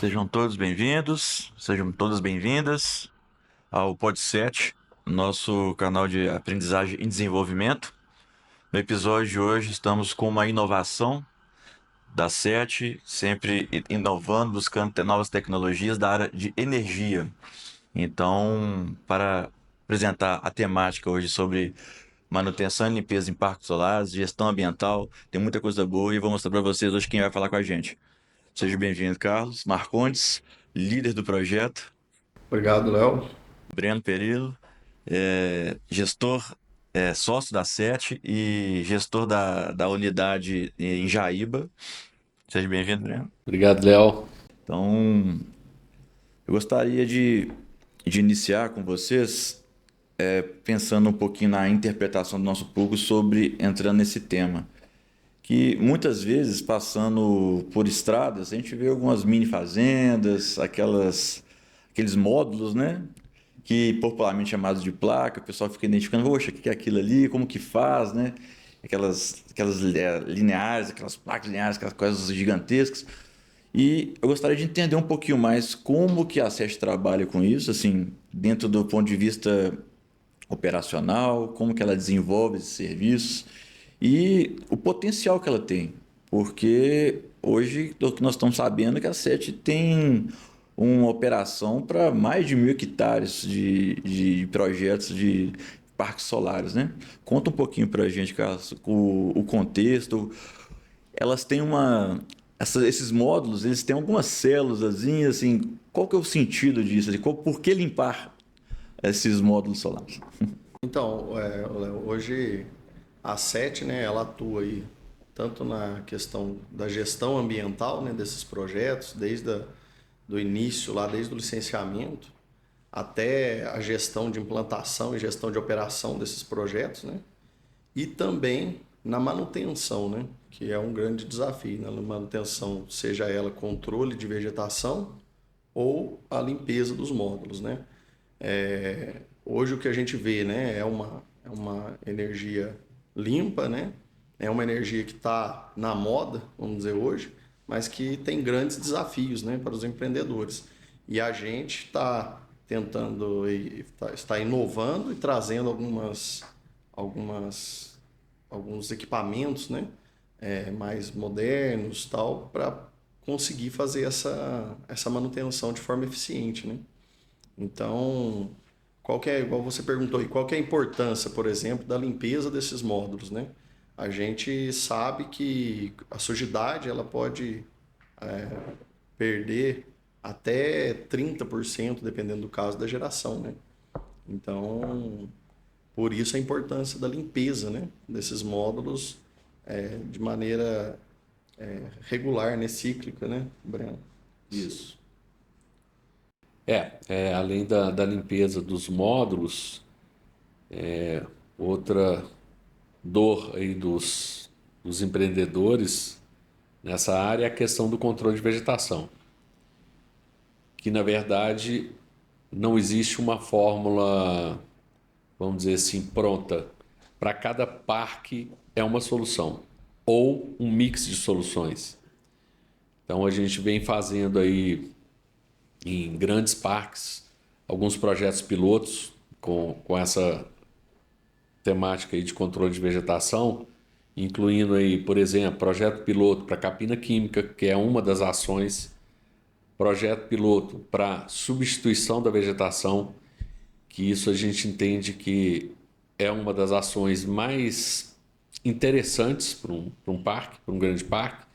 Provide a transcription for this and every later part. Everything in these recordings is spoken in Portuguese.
Sejam todos bem-vindos, sejam todas bem-vindas ao Pod7, nosso canal de aprendizagem e desenvolvimento. No episódio de hoje estamos com uma inovação da SET, sempre inovando, buscando ter novas tecnologias da área de energia. Então, para apresentar a temática hoje sobre manutenção e limpeza em parques solares, gestão ambiental, tem muita coisa boa e vou mostrar para vocês hoje quem vai falar com a gente. Seja bem-vindo, Carlos Marcondes, líder do projeto. Obrigado, Léo. Breno Perillo, gestor, sócio da SET e gestor da unidade em Jaíba. Seja bem-vindo, Breno. Obrigado, Léo. Então, eu gostaria de iniciar com vocês pensando um pouquinho na interpretação do nosso público sobre entrando nesse tema. Que muitas vezes, passando por estradas, a gente vê algumas mini fazendas, aqueles módulos, né? Que popularmente chamados de placa, o pessoal fica identificando, poxa, o que é aquilo ali, como que faz, né? Aquelas lineares, aquelas placas lineares, aquelas coisas gigantescas. E eu gostaria de entender um pouquinho mais como que a SESC trabalha com isso, assim, dentro do ponto de vista operacional, como que ela desenvolve esses serviços e o potencial que ela tem. Porque hoje o que nós estamos sabendo é que a SET tem uma operação para mais de 1.000 hectares de projetos de parques solares, né? Conta um pouquinho para a gente, Carlos, o contexto. Elas têm esses módulos, eles têm algumas células, assim, qual que é o sentido disso? Por que limpar esses módulos solares? Então, Léo, hoje a SET, né, ela atua aí tanto na questão da gestão ambiental, né, desses projetos, do início, lá desde o licenciamento, até a gestão de implantação e gestão de operação desses projetos, né? E também na manutenção, né? Que é um grande desafio, na manutenção, seja ela controle de vegetação ou a limpeza dos módulos, né? Hoje o que a gente vê, né, é uma energia limpa, né? É uma energia que está na moda, vamos dizer hoje, mas que tem grandes desafios, né, para os empreendedores. E a gente está tentando, está inovando e trazendo algumas, alguns equipamentos, né, mais modernos, tal, para conseguir fazer essa manutenção de forma eficiente, né? Então, igual você perguntou aí, qual que é a importância, por exemplo, da limpeza desses módulos, né? A gente sabe que a sujidade ela pode perder até 30%, dependendo do caso da geração, né? Então, por isso a importância da limpeza, né, desses módulos de maneira regular, né, cíclica, né, Breno? Isso. Além da limpeza dos módulos, outra dor aí dos empreendedores nessa área é a questão do controle de vegetação, que na verdade não existe uma fórmula, vamos dizer assim, pronta. Para cada parque é uma solução ou um mix de soluções. Então a gente vem fazendo aí em grandes parques alguns projetos pilotos com essa temática aí de controle de vegetação, incluindo aí, por exemplo, projeto piloto para capina química, que é uma das ações, projeto piloto para substituição da vegetação, que isso a gente entende que é uma das ações mais interessantes para um parque, para um grande parque,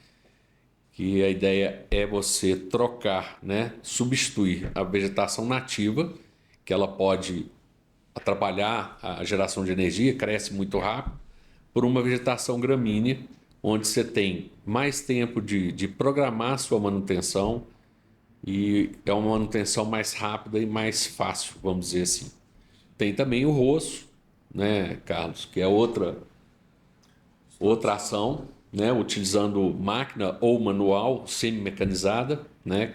que a ideia é você trocar, né, substituir a vegetação nativa, que ela pode atrapalhar a geração de energia, cresce muito rápido, por uma vegetação gramínea, onde você tem mais tempo de programar a sua manutenção e é uma manutenção mais rápida e mais fácil, vamos dizer assim. Tem também o roço, né, Carlos, que é outra ação, né, utilizando máquina ou manual, semi-mecanizada, né,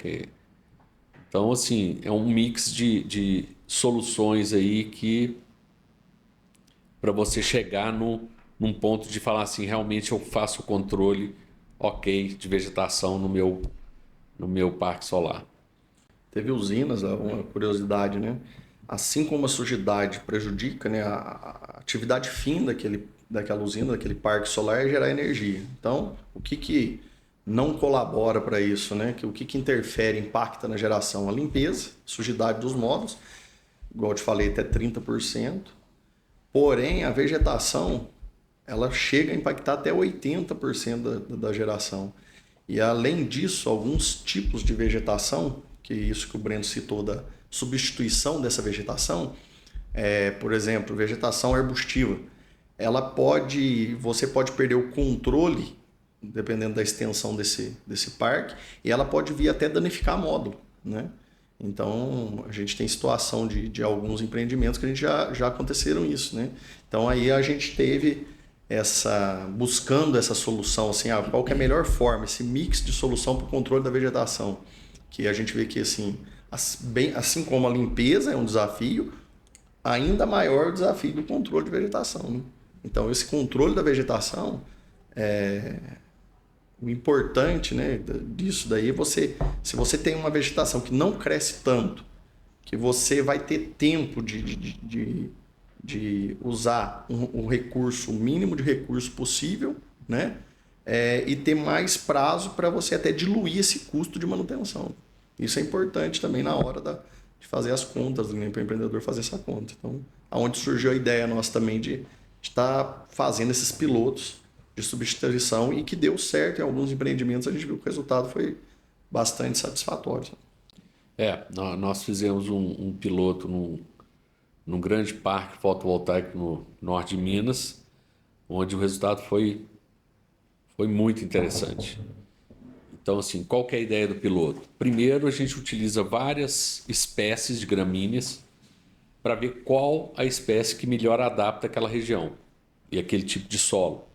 então, assim, é um mix de soluções aí que para você chegar num ponto de falar assim, realmente eu faço o controle ok de vegetação no meu parque solar. Teve usinas, uma curiosidade, né? Assim como a sujidade prejudica, né, a atividade fim daquela usina, daquele parque solar é gerar energia. Então, o que não colabora para isso, né? O que interfere, impacta na geração? A limpeza, sujidade dos módulos, igual eu te falei, até 30%. Porém, a vegetação, ela chega a impactar até 80% da geração. E além disso, alguns tipos de vegetação, que é isso que o Breno citou da substituição dessa vegetação, por exemplo, vegetação arbustiva, você pode perder o controle, dependendo da extensão desse parque, e ela pode vir até danificar módulo, né? Então, a gente tem situação de alguns empreendimentos que a gente já aconteceram isso, né? Então, aí a gente teve buscando essa solução, assim, qual que é a melhor forma, esse mix de solução para o controle da vegetação, que a gente vê que, assim como a limpeza é um desafio, ainda maior o desafio do controle de vegetação, né? Então, esse controle da vegetação, o importante, né, disso daí é se você tem uma vegetação que não cresce tanto, que você vai ter tempo de usar o recurso, o mínimo de recurso possível, né? E ter mais prazo para você até diluir esse custo de manutenção. Isso é importante também na hora de fazer as contas, né? Para o empreendedor fazer essa conta. Então, aonde surgiu a ideia nossa também de estar fazendo esses pilotos de substituição e que deu certo em alguns empreendimentos, a gente viu que o resultado foi bastante satisfatório. Nós fizemos um piloto num grande parque fotovoltaico no norte de Minas, onde o resultado foi muito interessante. Então, assim, qual que é a ideia do piloto? Primeiro, a gente utiliza várias espécies de gramíneas para ver qual a espécie que melhor adapta àquela região e aquele tipo de solo.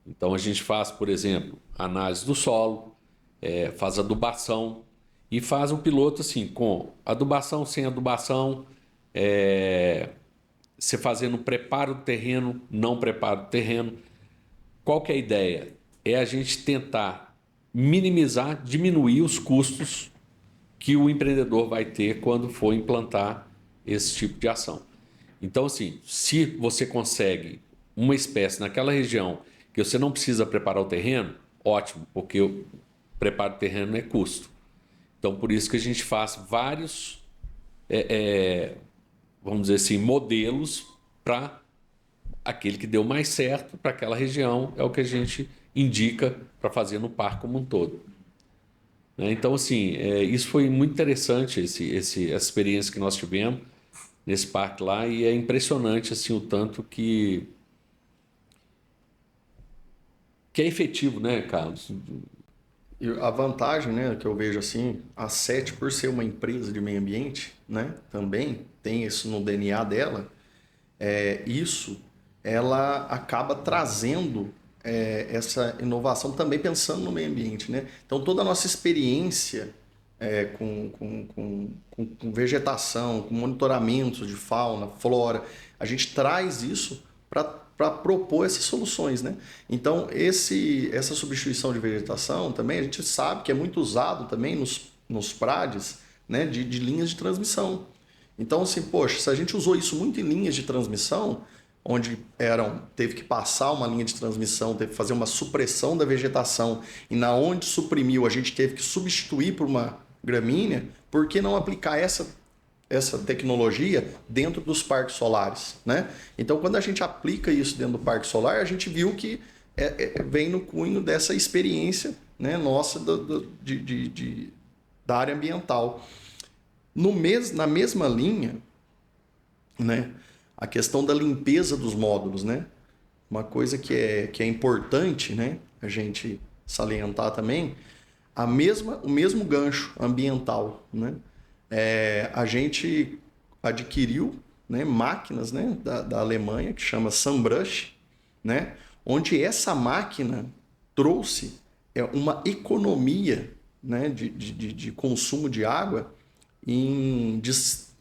Então, a gente faz, por exemplo, análise do solo, faz adubação e faz um piloto assim, com adubação, sem adubação, você fazendo preparo do terreno, não preparo do terreno. Qual que é a ideia? É a gente tentar minimizar, diminuir os custos que o empreendedor vai ter quando for implantar esse tipo de ação. Então, assim, se você consegue uma espécie naquela região que você não precisa preparar o terreno, ótimo, porque o preparo do terreno é custo. Então, por isso que a gente faz vários, vamos dizer assim, modelos para aquele que deu mais certo para aquela região, é o que a gente indica para fazer no parque como um todo. Então, assim, isso foi muito interessante, essa experiência que nós tivemos nesse parque lá, e é impressionante assim, o tanto que é efetivo, né, Carlos? E a vantagem, né, que eu vejo assim, a SET, por ser uma empresa de meio ambiente, né, também tem isso no DNA dela, ela acaba trazendo essa inovação também pensando no meio ambiente, né? Então, toda a nossa experiência com vegetação, com monitoramento de fauna, flora, a gente traz isso para propor essas soluções, né? Então, essa substituição de vegetação também, a gente sabe que é muito usado também nos PRADs, né, de linhas de transmissão. Então, assim, poxa, se a gente usou isso muito em linhas de transmissão, onde teve que passar uma linha de transmissão, teve que fazer uma supressão da vegetação, e na onde suprimiu a gente teve que substituir por uma gramínea, por que não aplicar essa tecnologia dentro dos parques solares, né? Então, quando a gente aplica isso dentro do parque solar, a gente viu que vem no cunho dessa experiência, né, nossa da área ambiental. Na mesma linha, né, a questão da limpeza dos módulos, né? Uma coisa que é importante, né, a gente salientar também, o mesmo gancho ambiental, né? A gente adquiriu, né, máquinas, né, da Alemanha, que chama SunBrush, né, onde essa máquina trouxe uma economia, né, de consumo de água em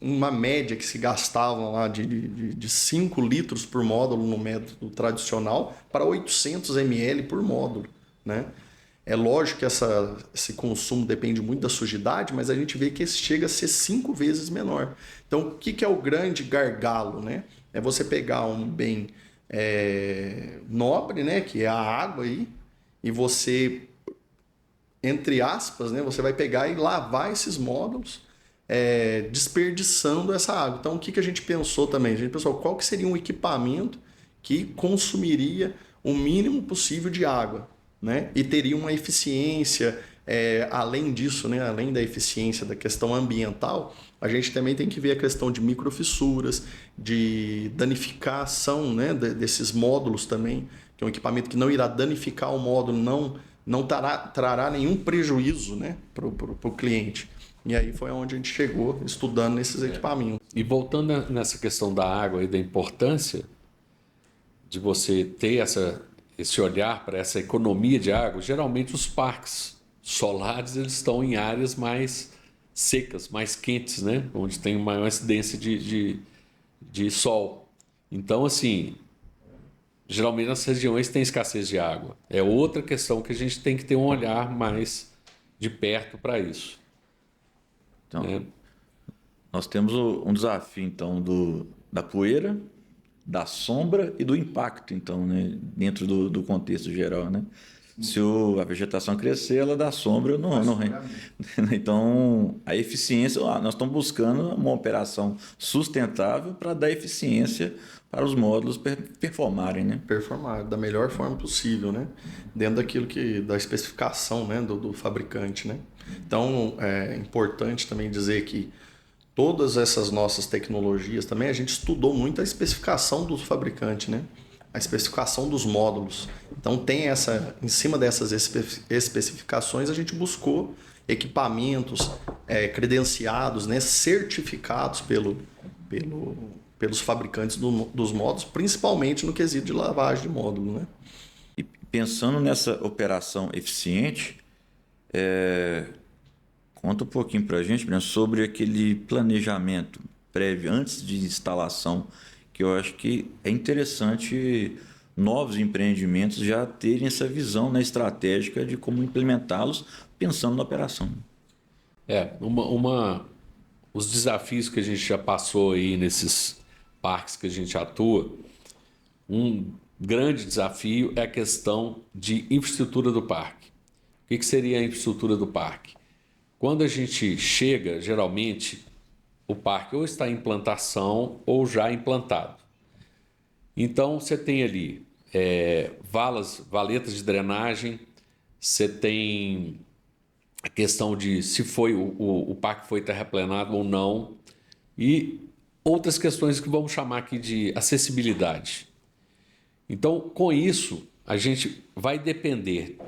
uma média que se gastavam lá de 5 litros por módulo no método tradicional para 800 ml por módulo, né? É lógico que esse consumo depende muito da sujidade, mas a gente vê que esse chega a ser 5 vezes menor. Então, o que é o grande gargalo, né? É você pegar um bem nobre, né, que é a água aí, e você, entre aspas, né, você vai pegar e lavar esses módulos, desperdiçando essa água. Então, o que a gente pensou também? A gente pensou, qual que seria um equipamento que consumiria o mínimo possível de água, né? E teria uma eficiência, além disso, né? Além da eficiência da questão ambiental, a gente também tem que ver a questão de microfissuras, de danificação, né? Desses módulos também, que é um equipamento que não irá danificar o módulo, não trará nenhum prejuízo, né? Para o cliente. E aí foi onde a gente chegou, estudando nesses equipamentos. E voltando nessa questão da água e da importância de você ter esse olhar para essa economia de água, geralmente os parques solares eles estão em áreas mais secas, mais quentes, né? Onde tem maior incidência de sol. Então, assim, geralmente nas regiões tem escassez de água. É outra questão que a gente tem que ter um olhar mais de perto para isso. Então, nós temos um desafio, então, da poeira, da sombra e do impacto, então, né, dentro do contexto geral, né? Se a vegetação crescer, ela dá sombra, não. Então, a eficiência, nós estamos buscando uma operação sustentável para dar eficiência para os módulos performarem, né? Performar da melhor forma possível, né? Dentro da especificação, né, do fabricante, né? Então, é importante também dizer que todas essas nossas tecnologias também, a gente estudou muito a especificação do fabricante, né? A especificação dos módulos. Então, em cima dessas especificações, a gente buscou equipamentos credenciados, né? Certificados pelos fabricantes dos módulos, principalmente no quesito de lavagem de módulo, né? E pensando nessa operação eficiente, conta um pouquinho para a gente, Breno, sobre aquele planejamento prévio antes de instalação, que eu acho que é interessante novos empreendimentos já terem essa visão, né, estratégica de como implementá-los pensando na operação. Os desafios que a gente já passou aí nesses parques que a gente atua, um grande desafio é a questão de infraestrutura do parque. O que seria a infraestrutura do parque? Quando a gente chega, geralmente, o parque ou está em implantação ou já implantado. Então, você tem ali valetas de drenagem, você tem a questão de se o parque foi terraplenado ou não, e outras questões que vamos chamar aqui de acessibilidade. Então, com isso, a gente vai depender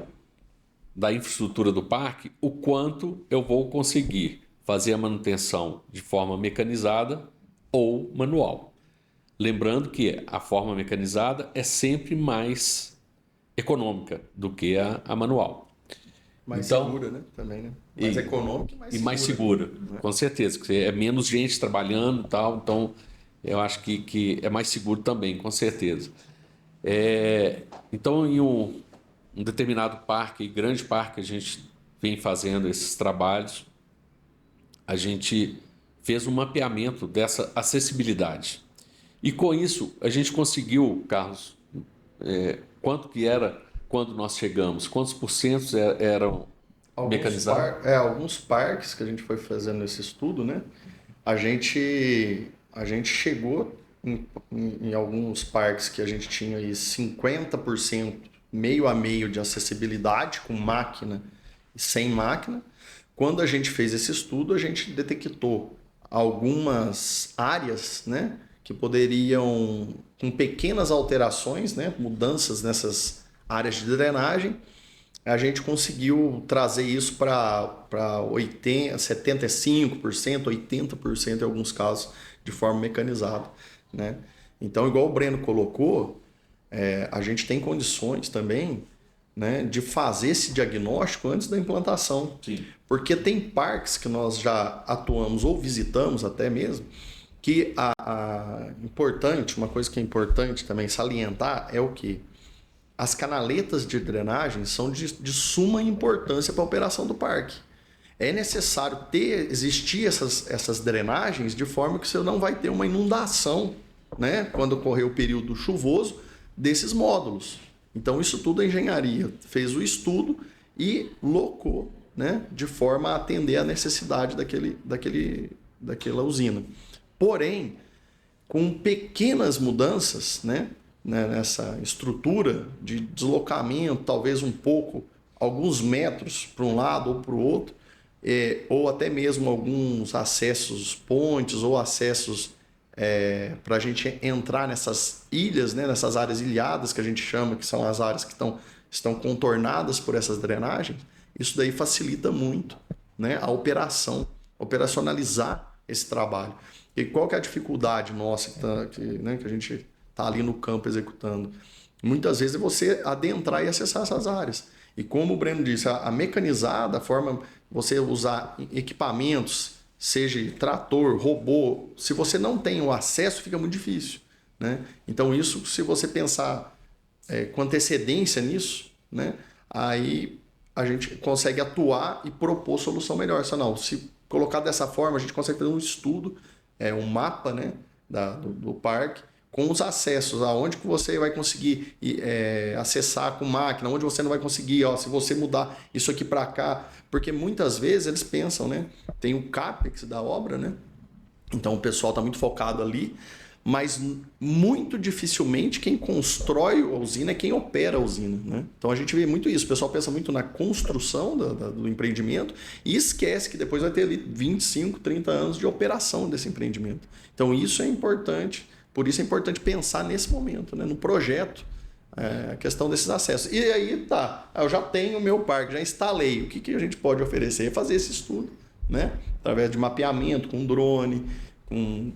da infraestrutura do parque, o quanto eu vou conseguir fazer a manutenção de forma mecanizada ou manual. Lembrando que a forma mecanizada é sempre mais econômica do que a manual. Mais segura, né? Também, né? Mais econômica e mais segura. Né? Com certeza. Porque é menos gente trabalhando e tal, então eu acho que é mais seguro também, com certeza. Então, em um determinado parque, grande parque, a gente vem fazendo esses trabalhos, a gente fez um mapeamento dessa acessibilidade. E com isso, a gente conseguiu, Carlos, quanto que era quando nós chegamos? Quantos porcentos eram mecanizados? Alguns parques que a gente foi fazendo esse estudo, né? A gente chegou em alguns parques que a gente tinha aí 50%, meio a meio de acessibilidade, com máquina e sem máquina. Quando a gente fez esse estudo, a gente detectou algumas áreas, né, que poderiam, com pequenas alterações, né, mudanças nessas áreas de drenagem, a gente conseguiu trazer isso para 75%, 80% em alguns casos, de forma mecanizada, né? Então, igual o Breno colocou, a gente tem condições também, né, de fazer esse diagnóstico antes da implantação. Sim. Porque tem parques que nós já atuamos ou visitamos até mesmo, que uma coisa que é importante também salientar é o quê? as canaletas de drenagem são de suma importância para a operação do parque. É necessário existir essas drenagens de forma que você não vai ter uma inundação, né, quando ocorrer o período chuvoso desses módulos. Então, isso tudo a engenharia fez o estudo e locou, né, de forma a atender a necessidade daquela usina. Porém, com pequenas mudanças, né, nessa estrutura de deslocamento, talvez um pouco, alguns metros para um lado ou para o outro, ou até mesmo alguns acessos pontes ou acessos para a gente entrar nessas ilhas, né, nessas áreas ilhadas que a gente chama, que são as áreas que estão contornadas por essas drenagens, isso daí facilita muito, né, a operacionalizar esse trabalho. E qual que é a dificuldade nossa que a gente está ali no campo executando? Muitas vezes é você adentrar e acessar essas áreas. E como o Breno disse, a mecanizada, a forma você usar equipamentos, seja trator, robô, se você não tem o acesso, fica muito difícil, né? Então isso, se você pensar com antecedência nisso, né, aí a gente consegue atuar e propor solução melhor. Se colocar dessa forma, a gente consegue fazer um estudo, um mapa, né, do parque, com os acessos, aonde que você vai conseguir acessar com máquina, onde você não vai conseguir, se você mudar isso aqui para cá, porque muitas vezes eles pensam, né, tem o CAPEX da obra, né, então o pessoal está muito focado ali, mas muito dificilmente quem constrói a usina é quem opera a usina, né? Então a gente vê muito isso, o pessoal pensa muito na construção do empreendimento e esquece que depois vai ter ali 25, 30 anos de operação desse empreendimento. Então isso é importante, por isso é importante pensar nesse momento, né? No projeto, a questão desses acessos. E aí eu já tenho o meu parque, já instalei, o que a gente pode oferecer? É fazer esse estudo, né? Através de mapeamento, com drone, com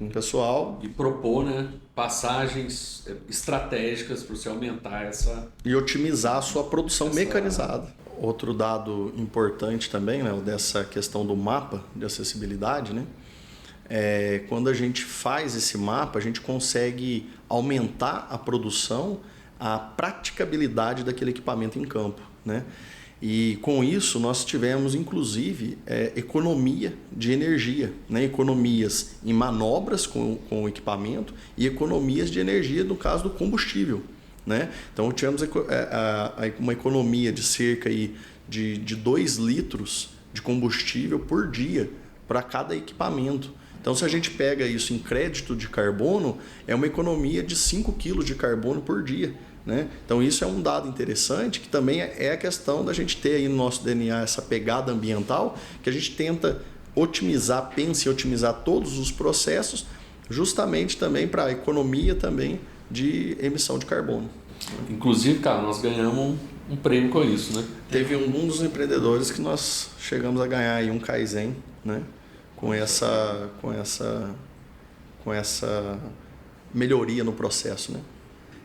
o pessoal. E propor, né, passagens estratégicas para você aumentar essa... E otimizar a sua produção mecanizada. Outro dado importante também, né, dessa questão do mapa de acessibilidade, né, quando a gente faz esse mapa, a gente consegue aumentar a produção, a praticabilidade daquele equipamento em campo, né? E com isso nós tivemos, inclusive, economia de energia, né? Economias em manobras com o equipamento e economias de energia no caso do combustível, né? Então tivemos uma economia de cerca de 2 litros de combustível por dia para cada equipamento. Então, se a gente pega isso em crédito de carbono, é uma economia de 5 quilos de carbono por dia, né? Então isso é um dado interessante, que também é a questão da gente ter aí no nosso DNA essa pegada ambiental, que a gente tenta pensa em otimizar todos os processos, justamente também para a economia também de emissão de carbono. Inclusive, cara, nós ganhamos um prêmio com isso, né? Teve um dos empreendedores que nós chegamos a ganhar aí um Kaizen, né? Com essa melhoria no processo, né?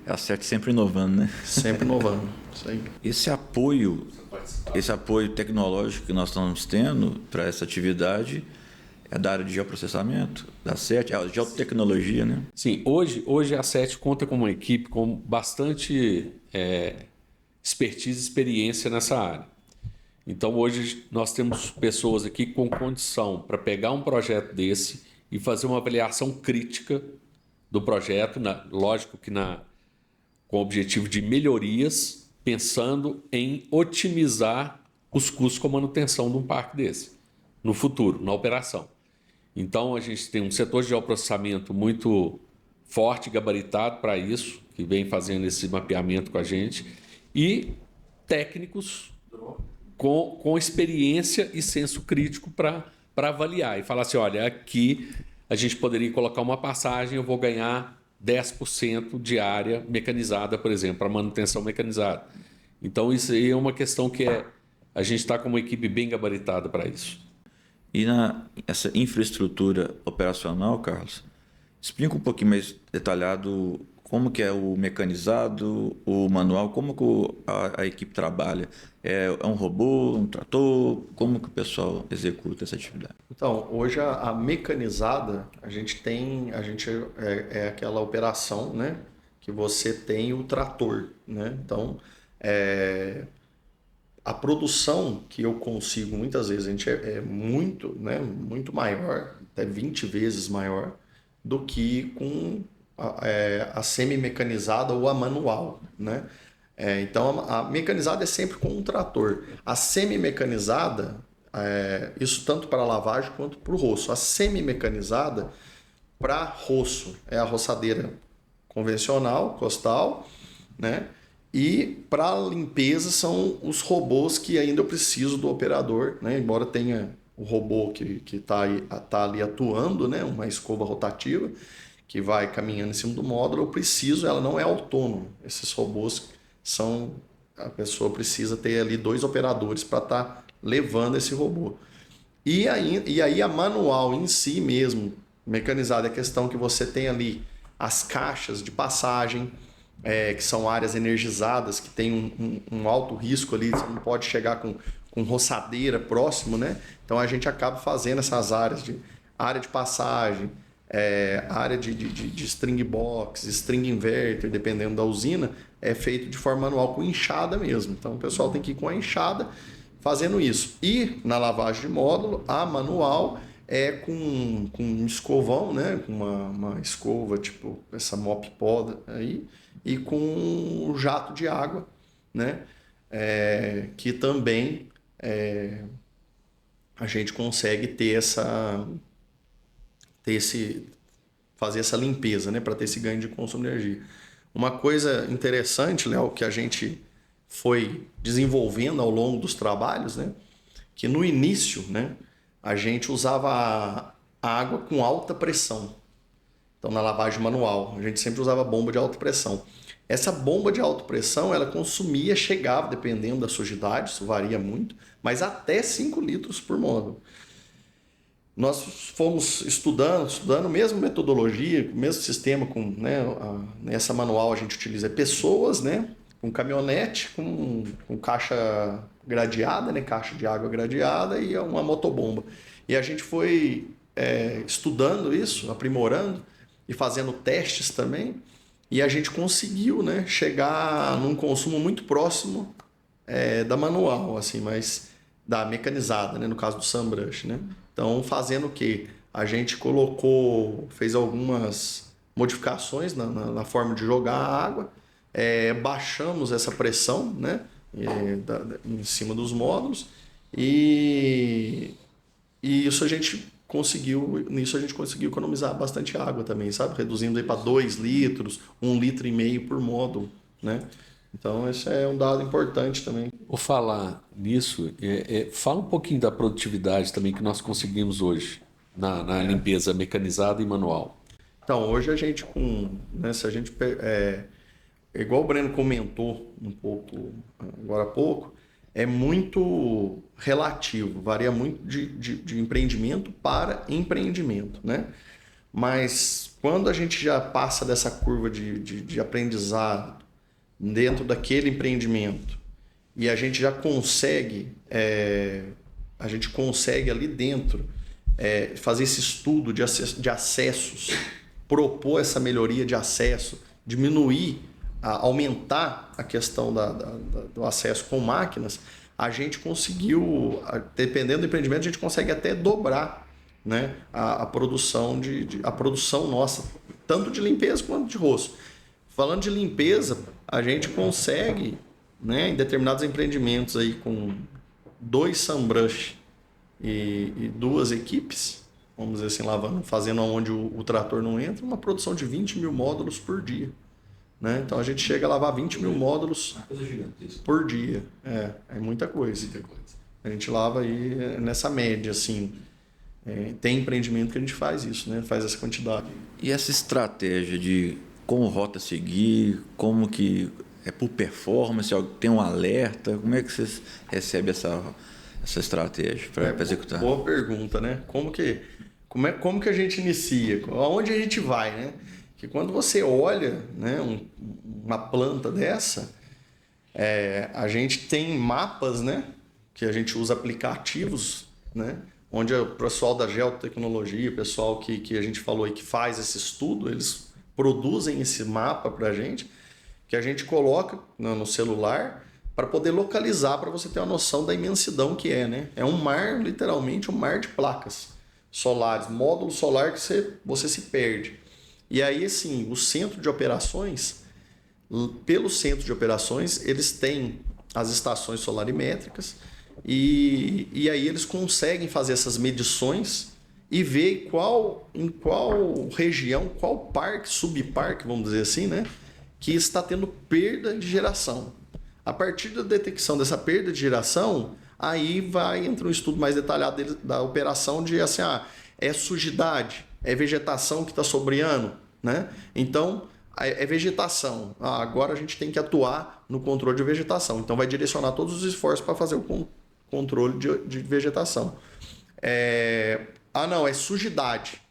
É a CET sempre inovando, né? Sempre inovando. Isso aí. Esse apoio tecnológico que nós estamos tendo para essa atividade é da área de geoprocessamento, da CET, a geotecnologia, né? Sim, hoje a CET conta com uma equipe com bastante expertise e experiência nessa área. Então, hoje nós temos pessoas aqui com condição para pegar um projeto desse e fazer uma avaliação crítica do projeto, lógico que com o objetivo de melhorias, pensando em otimizar os custos com manutenção de um parque desse, no futuro, na operação. Então, a gente tem um setor de geoprocessamento muito forte, gabaritado para isso, que vem fazendo esse mapeamento com a gente, e técnicos com experiência e senso crítico para avaliar e falar assim, olha, aqui a gente poderia colocar uma passagem, eu vou ganhar 10% de área mecanizada, por exemplo, para manutenção mecanizada. Então, isso aí é uma questão que a gente está com uma equipe bem gabaritada para isso. E essa infraestrutura operacional, Carlos, explica um pouquinho mais detalhado como que é o mecanizado, o manual, como que a equipe trabalha. É um robô, um trator? Como que o pessoal executa essa atividade? Então, hoje a mecanizada, a gente é aquela operação, né, que você tem o trator, né? Então, a produção que eu consigo, muitas vezes, a gente é muito, né, muito maior, até 20 vezes maior, do que com a semi-mecanizada ou a manual, né? Então, a mecanizada é sempre com um trator. A semi-mecanizada, isso tanto para a lavagem quanto para o roço. A semi-mecanizada, para roço, é a roçadeira convencional, costal, né? E para limpeza são os robôs que ainda eu preciso do operador, né? Embora tenha o robô que tá ali atuando, né? Uma escova rotativa que vai caminhando em cima do módulo, eu preciso, ela não é autônoma. Esses robôs a pessoa precisa ter ali 2 operadores para estar levando esse robô. E aí a manual em si mesmo, mecanizada, é a questão que você tem ali as caixas de passagem, que são áreas energizadas, que tem um alto risco ali, você não pode chegar com roçadeira próximo, né? Então a gente acaba fazendo essas áreas de área de passagem, área de string box, string inverter, dependendo da usina, é feito de forma manual com enxada mesmo. Então o pessoal tem que ir com a enxada fazendo isso. E na lavagem de módulo, a manual é com um escovão, né? Com uma escova, tipo essa mop pod aí, e com um jato de água, né? Que também a gente consegue fazer essa limpeza, né? Para ter esse ganho de consumo de energia. Uma coisa interessante, Léo, que a gente foi desenvolvendo ao longo dos trabalhos, né? Que no início, né? A gente usava a água com alta pressão. Então, na lavagem manual, a gente sempre usava bomba de alta pressão. Essa bomba de alta pressão, ela chegava, dependendo da sujidade, isso varia muito, mas até 5 litros por módulo. Nós fomos estudando mesmo metodologia, mesmo sistema, nessa manual a gente utiliza pessoas, né, com caminhonete, com caixa gradeada, né, caixa de água gradeada e uma motobomba. E a gente foi estudando isso, aprimorando e fazendo testes também, e a gente conseguiu, né, chegar num consumo muito próximo da manual, assim, mas da mecanizada, né, no caso do SunBrush, né? Então, fazendo o quê? A gente fez algumas modificações na forma de jogar a água, baixamos essa pressão, né, em cima dos módulos e nisso a gente conseguiu economizar bastante água também, sabe? Reduzindo aí para 2 litros, 1,5 litro por módulo, né? Então, esse é um dado importante também. Vou falar nisso, fala um pouquinho da produtividade também que nós conseguimos hoje na limpeza mecanizada e manual. Então, hoje a gente se a gente igual o Breno comentou um pouco agora há pouco, é muito relativo, varia muito de empreendimento para empreendimento, né? Mas quando a gente já passa dessa curva de aprendizado dentro daquele empreendimento e a gente já consegue, ali dentro fazer esse estudo de acessos, propor essa melhoria de acesso, diminuir, aumentar a questão do acesso com máquinas, a gente conseguiu, dependendo do empreendimento, a gente consegue até dobrar, né, a produção a produção nossa, tanto de limpeza quanto de roço. Falando de limpeza, a gente consegue, né, em determinados empreendimentos aí com 2 SunBrush e 2 equipes, vamos dizer assim, lavando, fazendo onde o trator não entra, uma produção de 20 mil módulos por dia. Né? Então a gente chega a lavar 20 mil módulos por dia. É muita coisa. A gente lava aí nessa média, assim. Tem empreendimento que a gente faz isso, né? Faz essa quantidade. E essa estratégia de como rota seguir, como que é por performance, tem um alerta, como é que vocês recebem essa estratégia para executar? Boa pergunta, né? Como que a gente inicia? Aonde a gente vai, né? Que quando você olha, né, uma planta dessa, a gente tem mapas, né? Que a gente usa aplicativos, né? Onde o pessoal da geotecnologia, o pessoal que a gente falou aí que faz esse estudo, eles produzem esse mapa para a gente, que a gente coloca no celular para poder localizar, para você ter uma noção da imensidão que é, né? É um mar, literalmente um mar de placas solares, módulo solar que você se perde. E aí, assim, o centro de operações, pelo centro de operações, eles têm as estações solarimétricas e aí eles conseguem fazer essas medições e ver em qual região, qual parque, subparque, vamos dizer assim, né, que está tendo perda de geração. A partir da detecção dessa perda de geração, aí entra um estudo mais detalhado da operação de assim, é sujidade, é vegetação que está sobrando, né? Então, é vegetação. Agora a gente tem que atuar no controle de vegetação. Então, vai direcionar todos os esforços para fazer o controle de vegetação. Não, é sujidade.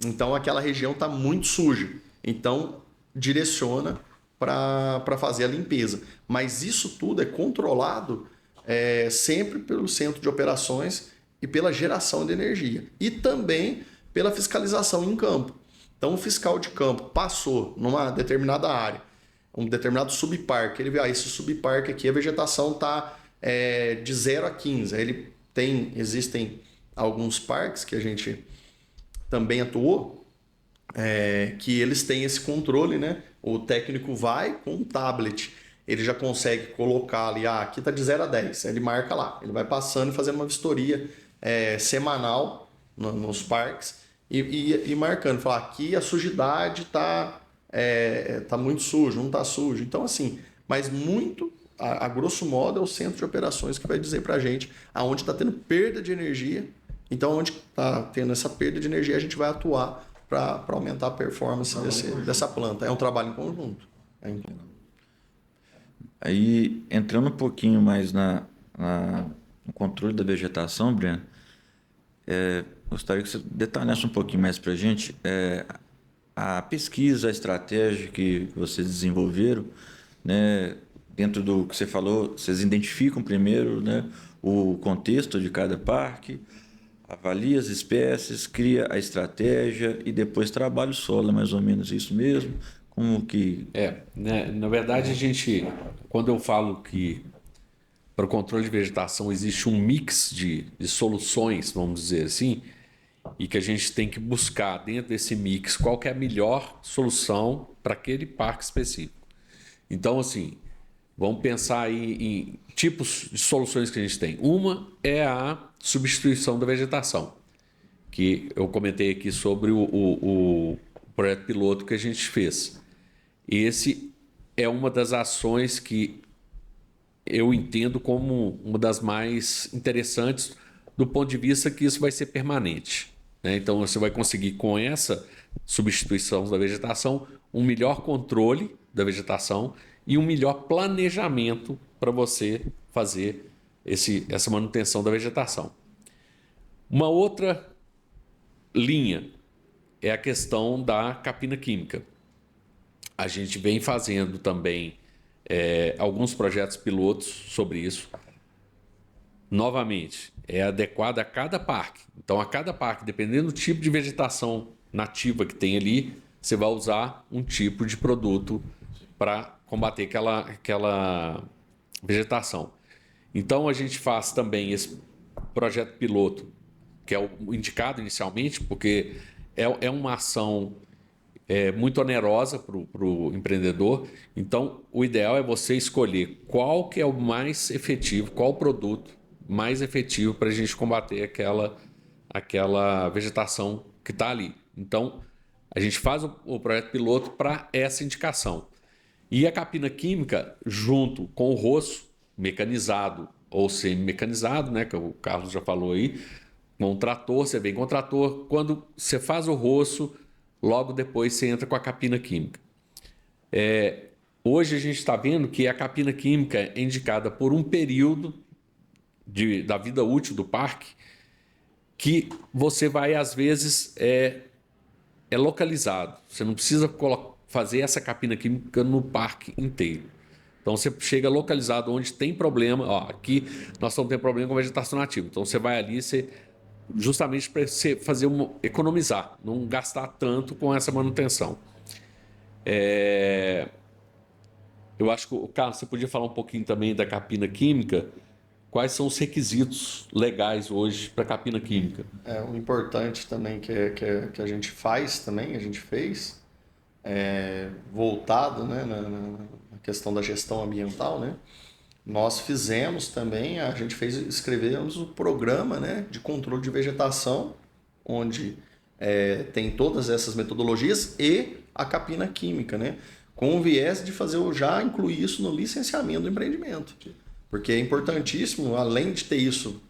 Então, aquela região está muito suja. Então, direciona para fazer a limpeza. Mas isso tudo é controlado sempre pelo centro de operações e pela geração de energia. E também pela fiscalização em campo. Então, o fiscal de campo passou numa determinada área, um determinado subparque, ele vê, esse subparque aqui, a vegetação está de 0 a 15. Existem alguns parques que a gente também atuou, que eles têm esse controle, né? O técnico vai com um tablet, ele já consegue colocar ali, aqui está de 0 a 10, ele marca lá, ele vai passando e fazendo uma vistoria semanal nos parques e marcando, falar aqui a sujidade está muito sujo, não está sujo. Então, assim, mas muito, a grosso modo, é o centro de operações que vai dizer para a gente aonde está tendo perda de energia. Então, onde está tendo essa perda de energia, a gente vai atuar para aumentar a performance dessa planta. É um trabalho em conjunto. Aí, entrando um pouquinho mais no controle da vegetação, Breno, gostaria que você detalhasse um pouquinho mais para a gente a pesquisa, a estratégia que vocês desenvolveram, né? Dentro do que você falou, vocês identificam primeiro, né, o contexto de cada parque, avalia as espécies, cria a estratégia e depois trabalha o solo, é mais ou menos isso mesmo? Como que... né? Na verdade, quando eu falo que para o controle de vegetação existe um mix de soluções, vamos dizer assim, e que a gente tem que buscar dentro desse mix qual que é a melhor solução para aquele parque específico. Então, assim, vamos pensar aí em tipos de soluções que a gente tem. Uma é a substituição da vegetação, que eu comentei aqui sobre o projeto piloto que a gente fez. Esse é uma das ações que eu entendo como uma das mais interessantes do ponto de vista que isso vai ser permanente, né? Então, você vai conseguir, com essa substituição da vegetação, um melhor controle da vegetação e um melhor planejamento para você fazer essa manutenção da vegetação. Uma outra linha é a questão da capina química. A gente vem fazendo também alguns projetos pilotos sobre isso. Novamente, é adequado a cada parque. Então, a cada parque, dependendo do tipo de vegetação nativa que tem ali, você vai usar um tipo de produto para combater aquela vegetação. Então, a gente faz também esse projeto piloto, que é o indicado inicialmente, porque é uma ação muito onerosa para o empreendedor. Então, o ideal é você escolher qual que é o mais efetivo, qual o produto mais efetivo para a gente combater aquela vegetação que está ali. Então, a gente faz o projeto piloto para essa indicação. E a capina química, junto com o roço mecanizado ou semi-mecanizado, né, que o Carlos já falou aí, com o trator, você vem com o trator. Quando você faz o roço, logo depois você entra com a capina química. Hoje a gente está vendo que a capina química é indicada por um período da vida útil do parque, que você vai, às vezes, localizado. Você não precisa fazer essa capina química no parque inteiro. Então, você chega localizado onde tem problema. Aqui nós estamos tendo problema com vegetação nativa. Então, você vai ali, justamente para você economizar, não gastar tanto com essa manutenção. Eu acho que, Carlos, você podia falar um pouquinho também da capina química. Quais são os requisitos legais hoje para a capina química? O importante também que a gente faz também, a gente fez, voltado, né, na questão da gestão ambiental, né? Nós fizemos também, escrevemos o programa, né, de controle de vegetação, onde tem todas essas metodologias e a capina química, né? Com o viés de já incluir isso no licenciamento do empreendimento. Porque é importantíssimo, além de ter isso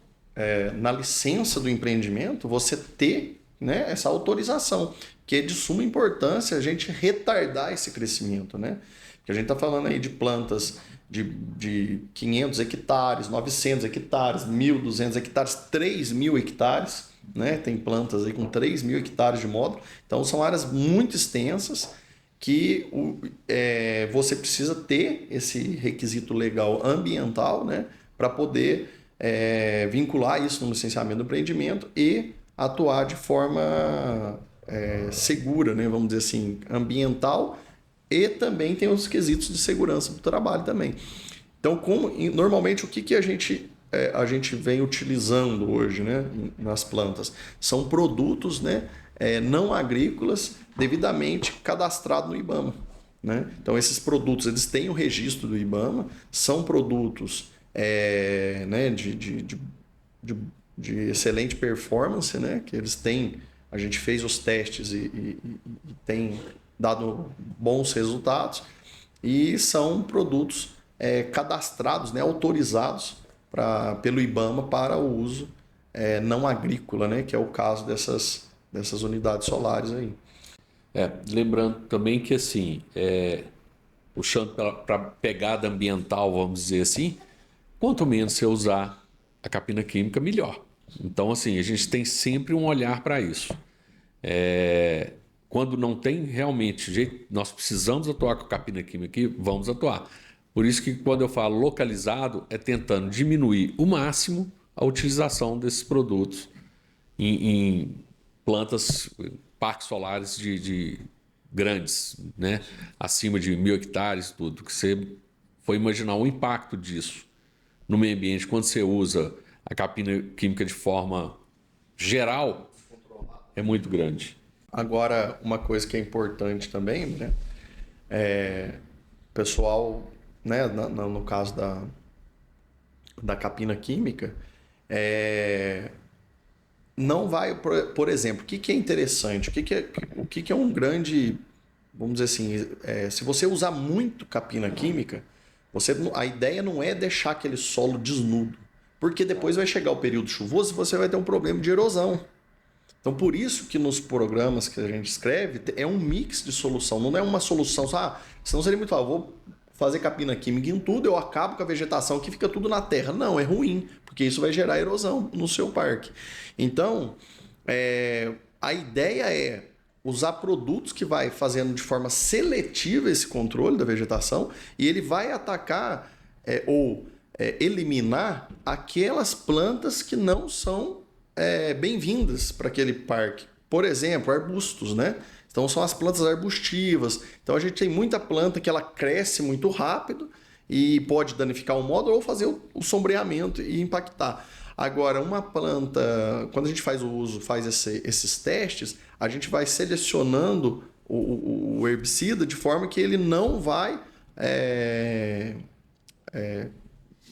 na licença do empreendimento, você ter, né, essa autorização, que é de suma importância a gente retardar esse crescimento, né? Porque a gente está falando aí de plantas de 500 hectares, 900 hectares, 1.200 hectares, 3.000 hectares, né? Tem plantas aí com 3.000 hectares de módulo. Então, são áreas muito extensas que você precisa ter esse requisito legal ambiental, né? Para poder vincular isso no licenciamento do empreendimento e atuar de forma segura, né? Vamos dizer assim, ambiental, e também tem os quesitos de segurança do trabalho também. Então, normalmente, o que a gente vem utilizando hoje, né, nas plantas? São produtos, né, não agrícolas devidamente cadastrados no IBAMA. Né? Então, esses produtos eles têm o registro do IBAMA, são produtos né, de excelente performance, né, que eles têm. A gente fez os testes e tem dado bons resultados, e são produtos cadastrados, né, autorizados pelo IBAMA para o uso não agrícola, né, que é o caso dessas unidades solares aí. Lembrando também que assim, puxando para a pegada ambiental, vamos dizer assim, quanto menos você usar a capina química, melhor. Então, assim, a gente tem sempre um olhar para isso. Quando não tem realmente jeito, nós precisamos atuar com a capina química aqui, vamos atuar. Por isso que quando eu falo localizado, é tentando diminuir o máximo a utilização desses produtos em plantas, parques solares de grandes, né? Acima de 1.000 hectares, tudo. Que você for imaginar o impacto disso no meio ambiente quando você usa a capina química de forma geral, é muito grande. Agora, uma coisa que é importante também, né? Pessoal, né, no caso da capina química, não vai, por exemplo, o que é interessante, o que é um grande, vamos dizer assim, se você usar muito capina química, a ideia não é deixar aquele solo desnudo, porque depois vai chegar o período chuvoso e você vai ter um problema de erosão. Então, por isso que nos programas que a gente escreve, é um mix de solução, não é uma solução só, senão seria muito fácil, vou fazer capina química em tudo, eu acabo com a vegetação que fica tudo na terra. Não, é ruim, porque isso vai gerar erosão no seu parque. Então, a ideia é usar produtos que vai fazendo de forma seletiva esse controle da vegetação, e ele vai atacar ou eliminar aquelas plantas que não são bem-vindas para aquele parque. Por exemplo, arbustos, né? Então são as plantas arbustivas. Então a gente tem muita planta que ela cresce muito rápido e pode danificar o módulo ou fazer o sombreamento e impactar. Agora, uma planta, quando a gente faz esses testes, a gente vai selecionando o herbicida de forma que ele não vai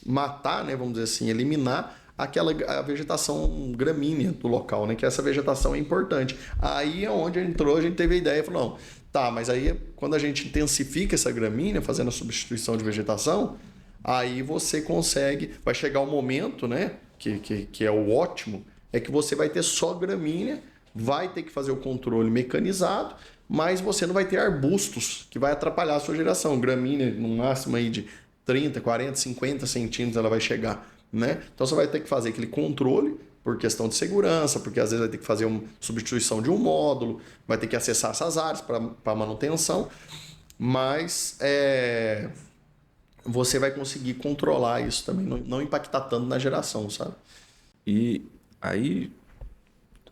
matar, né, vamos dizer assim, eliminar a vegetação gramínea do local, né? Que essa vegetação é importante. Aí é onde entrou, a gente teve a ideia e falou, não, tá, mas aí quando a gente intensifica essa gramínea, fazendo a substituição de vegetação, aí você consegue, vai chegar um momento, né, que é o ótimo, é que você vai ter só gramínea, vai ter que fazer o controle mecanizado, mas você não vai ter arbustos que vai atrapalhar a sua geração. Gramínea, no máximo aí de 30, 40, 50 centímetros ela vai chegar. Né? Então você vai ter que fazer aquele controle por questão de segurança, porque às vezes vai ter que fazer uma substituição de um módulo, vai ter que acessar essas áreas para manutenção, mas você vai conseguir controlar isso também, não impactar tanto na geração, sabe? E aí,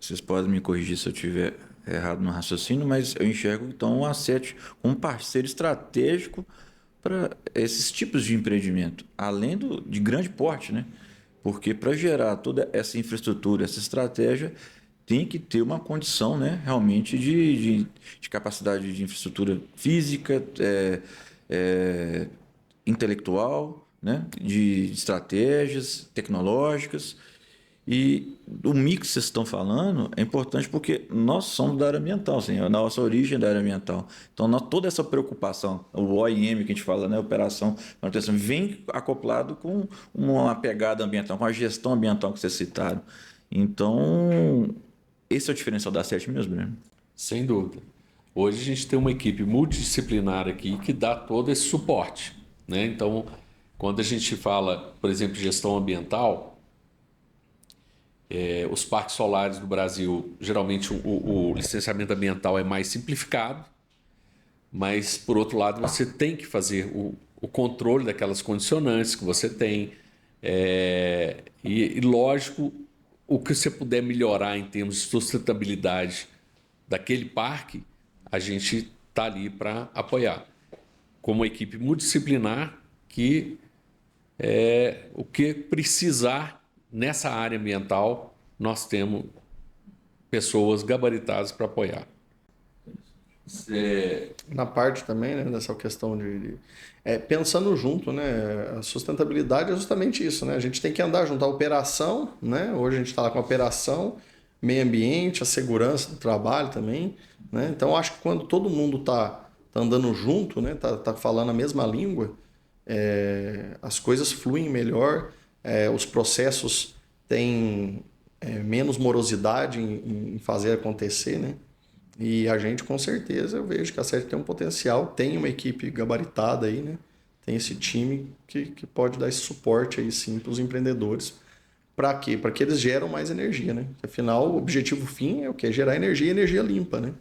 vocês podem me corrigir se eu estiver errado no raciocínio, mas eu enxergo então a Asset como um parceiro estratégico para esses tipos de empreendimento, além de grande porte, né? Porque para gerar toda essa infraestrutura, essa estratégia, tem que ter uma condição, né, realmente de capacidade de infraestrutura física, intelectual, né, de estratégias tecnológicas. E o mix que vocês estão falando é importante porque nós somos da área ambiental, assim, a nossa origem é da área ambiental. Então, toda essa preocupação, o OIM que a gente fala, né, operação, manutenção, vem acoplado com uma pegada ambiental, com a gestão ambiental que vocês citaram. Então, esse é o diferencial da Asset mesmo, né? Sem dúvida. Hoje a gente tem uma equipe multidisciplinar aqui que dá todo esse suporte, né? Então, quando a gente fala, por exemplo, de gestão ambiental, os parques solares do Brasil, geralmente o licenciamento ambiental é mais simplificado, mas, por outro lado, você tem que fazer o controle daquelas condicionantes que você tem. E, lógico, o que você puder melhorar em termos de sustentabilidade daquele parque, a gente está ali para apoiar. Como uma equipe multidisciplinar que o que precisar nessa área ambiental, nós temos pessoas gabaritadas para apoiar. Na parte também, né, dessa questão pensando junto, né, a sustentabilidade é justamente isso, né, a gente tem que andar junto à operação, né, hoje a gente está lá com a operação, meio ambiente, a segurança do trabalho também, né, então acho que quando todo mundo tá andando junto, né, tá falando a mesma língua, as coisas fluem melhor, os processos têm menos morosidade em fazer acontecer, né? E a gente, com certeza, eu vejo que a Asset tem um potencial, tem uma equipe gabaritada aí, né? Tem esse time que pode dar esse suporte aí, sim, para os empreendedores. Para quê? Para que eles geram mais energia, né? Afinal, o objetivo fim é o quê? Gerar energia e energia limpa, né?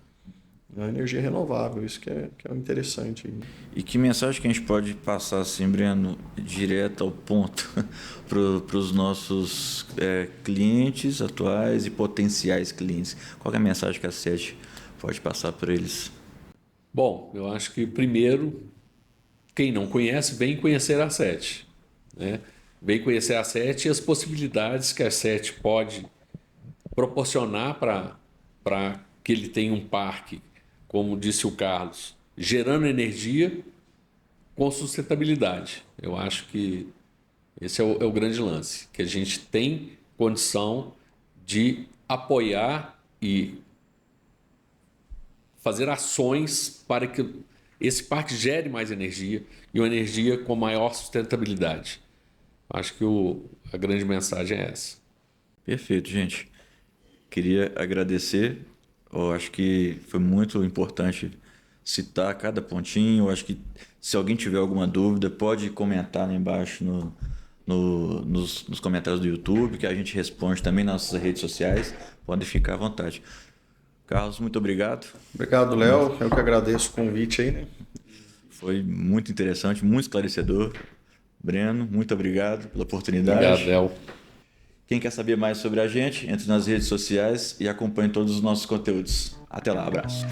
A energia renovável, isso que é interessante. E que mensagem que a gente pode passar, assim, Breno, direto ao ponto para os nossos clientes atuais e potenciais clientes? Qual é a mensagem que a Asset pode passar para eles? Bom, eu acho que primeiro, quem não conhece, vem conhecer a Asset, né? Vem conhecer a Asset e as possibilidades que a Asset pode proporcionar para que ele tenha um parque, como disse o Carlos, gerando energia com sustentabilidade. Eu acho que esse é o grande lance, que a gente tem condição de apoiar e fazer ações para que esse parque gere mais energia e uma energia com maior sustentabilidade. Acho que a grande mensagem é essa. Perfeito, gente. Queria agradecer. Eu acho que foi muito importante citar cada pontinho. Eu acho que se alguém tiver alguma dúvida, pode comentar lá embaixo nos comentários do YouTube, que a gente responde também nas nossas redes sociais. Podem ficar à vontade. Carlos, muito obrigado. Obrigado, Léo. Eu que agradeço o convite aí, né? Foi muito interessante, muito esclarecedor. Breno, muito obrigado pela oportunidade. Obrigado, Léo. Quem quer saber mais sobre a gente, entre nas redes sociais e acompanhe todos os nossos conteúdos. Até lá, abraço.